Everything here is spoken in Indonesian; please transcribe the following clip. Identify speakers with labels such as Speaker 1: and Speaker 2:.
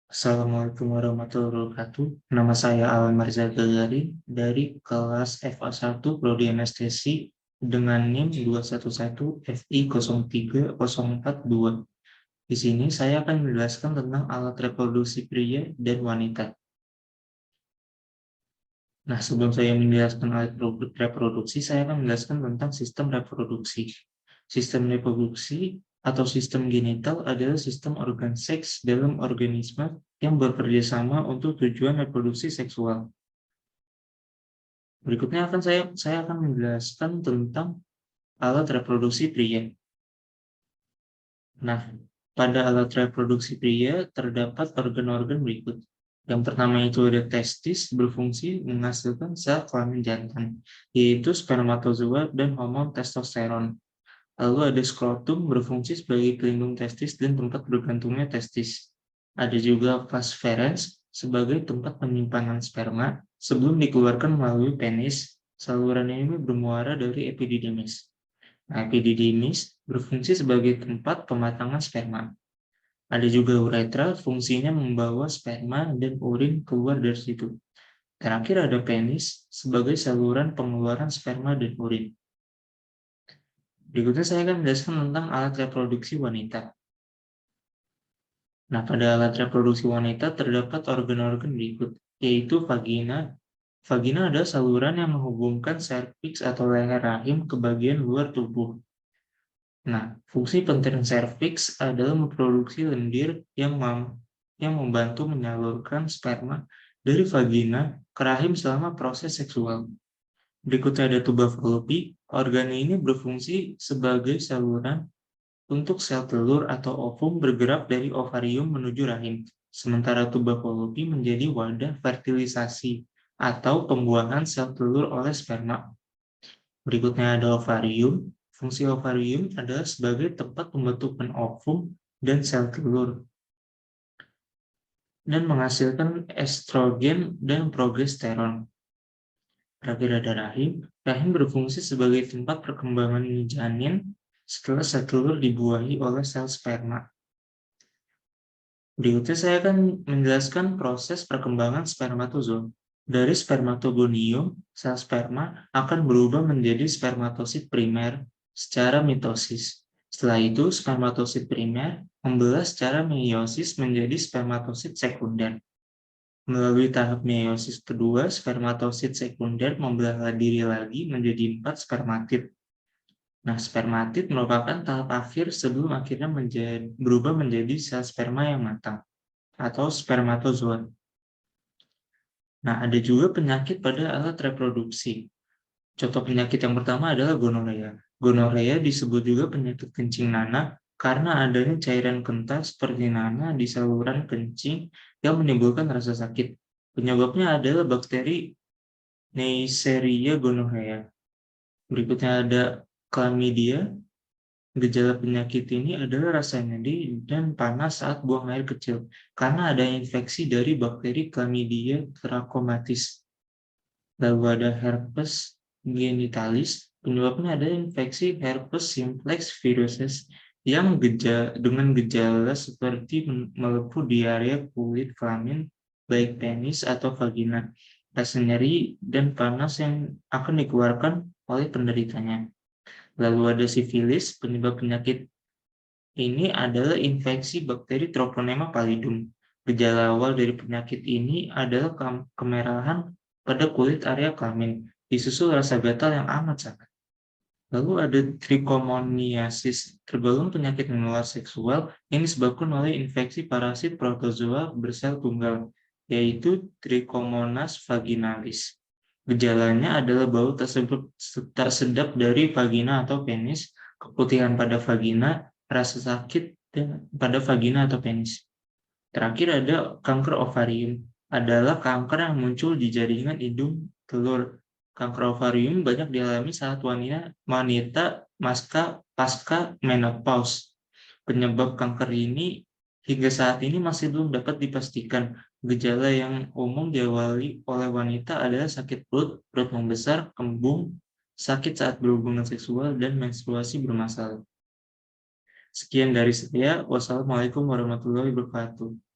Speaker 1: Assalamualaikum warahmatullahi wabarakatuh. Nama saya Alan Marza Gagari dari kelas FA1 Prodi Anestesi dengan NIM 211FI03042. Di sini saya akan menjelaskan tentang alat reproduksi pria dan wanita. Nah, sebelum saya menjelaskan alat reproduksi, saya akan menjelaskan tentang sistem reproduksi. Sistem reproduksi atau sistem genital adalah sistem organ seks dalam organisme yang bekerja sama untuk tujuan reproduksi seksual. Berikutnya saya akan menjelaskan tentang alat reproduksi pria. Nah, pada alat reproduksi pria terdapat organ-organ berikut. Yang pertama itu ada testis, berfungsi menghasilkan sel kelamin jantan, yaitu spermatozoa dan hormon testosteron. Lalu ada skrotum, berfungsi sebagai pelindung testis dan tempat bergantungnya testis. Ada juga vas ferens sebagai tempat penyimpanan sperma sebelum dikeluarkan melalui penis. Saluran ini bermuara dari epididymis. Nah, epididymis berfungsi sebagai tempat pematangan sperma. Ada juga uretra, fungsinya membawa sperma dan urin keluar dari situ. Terakhir ada penis sebagai saluran pengeluaran sperma dan urin. Berikutnya saya akan menjelaskan tentang alat reproduksi wanita. Nah, pada alat reproduksi wanita terdapat organ-organ berikut, yaitu vagina. Vagina adalah saluran yang menghubungkan serviks atau leher rahim ke bagian luar tubuh. Nah, fungsi penting serviks adalah memproduksi lendir yang membantu menyalurkan sperma dari vagina ke rahim selama proses seksual. Berikutnya ada tuba fallopi. Organ ini berfungsi sebagai saluran untuk sel telur atau ovum bergerak dari ovarium menuju rahim, sementara tuba fallopi menjadi wadah fertilisasi atau pembuahan sel telur oleh sperma. Berikutnya ada ovarium. Fungsi ovarium adalah sebagai tempat pembentukan ovum dan sel telur dan menghasilkan estrogen dan progesteron. Terakhir ada rahim. Rahim berfungsi sebagai tempat perkembangan janin setelah sel telur dibuahi oleh sel sperma. Berikutnya saya akan menjelaskan proses perkembangan spermatozoa. Dari spermatogonium, sel sperma akan berubah menjadi spermatosit primer secara mitosis. Setelah itu, spermatosit primer membelah secara meiosis menjadi spermatosit sekunder. Melalui tahap meiosis kedua, spermatosit sekunder membelah diri lagi menjadi 4 spermatid. Nah, spermatid merupakan tahap akhir sebelum akhirnya berubah menjadi sel sperma yang matang atau spermatozoa. Nah, ada juga penyakit pada alat reproduksi. Contoh penyakit yang pertama adalah gonorea. Gonorea disebut juga penyakit kencing nanah karena adanya cairan kental seperti nanah di saluran kencing yang menimbulkan rasa sakit. Penyebabnya adalah bakteri Neisseria gonorrhea. Berikutnya ada chlamydia. Gejala penyakit ini adalah rasa nyeri dan panas saat buang air kecil karena ada infeksi dari bakteri Chlamydia trachomatis. Lalu ada herpes genitalis, penyebabnya ada infeksi herpes simplex viruses yang dengan gejala seperti melepuh di area kulit kelamin, baik penis atau vagina, rasa nyeri dan panas yang akan dikeluarkan oleh penderitanya. Lalu ada sifilis, penyebab penyakit ini adalah infeksi bakteri Treponema pallidum. Gejala awal dari penyakit ini adalah kemerahan pada kulit area kelamin, disusul rasa gatal yang amat sangat. Lalu ada trichomoniasis, tergolong penyakit menular seksual yang disebabkan oleh infeksi parasit protozoa bersel tunggal, yaitu Trichomonas vaginalis. Gejalanya adalah bau tak sedap dari vagina atau penis, keputihan pada vagina, rasa sakit pada vagina atau penis. Terakhir ada kanker ovarium, adalah kanker yang muncul di jaringan indung telur. Kanker ovarium banyak dialami saat wanita pasca menopause. Penyebab kanker ini hingga saat ini masih belum dapat dipastikan. Gejala yang umum diawali oleh wanita adalah sakit perut, perut membesar, kembung, sakit saat berhubungan seksual, dan menstruasi bermasalah. Sekian dari saya. Wassalamualaikum warahmatullahi wabarakatuh.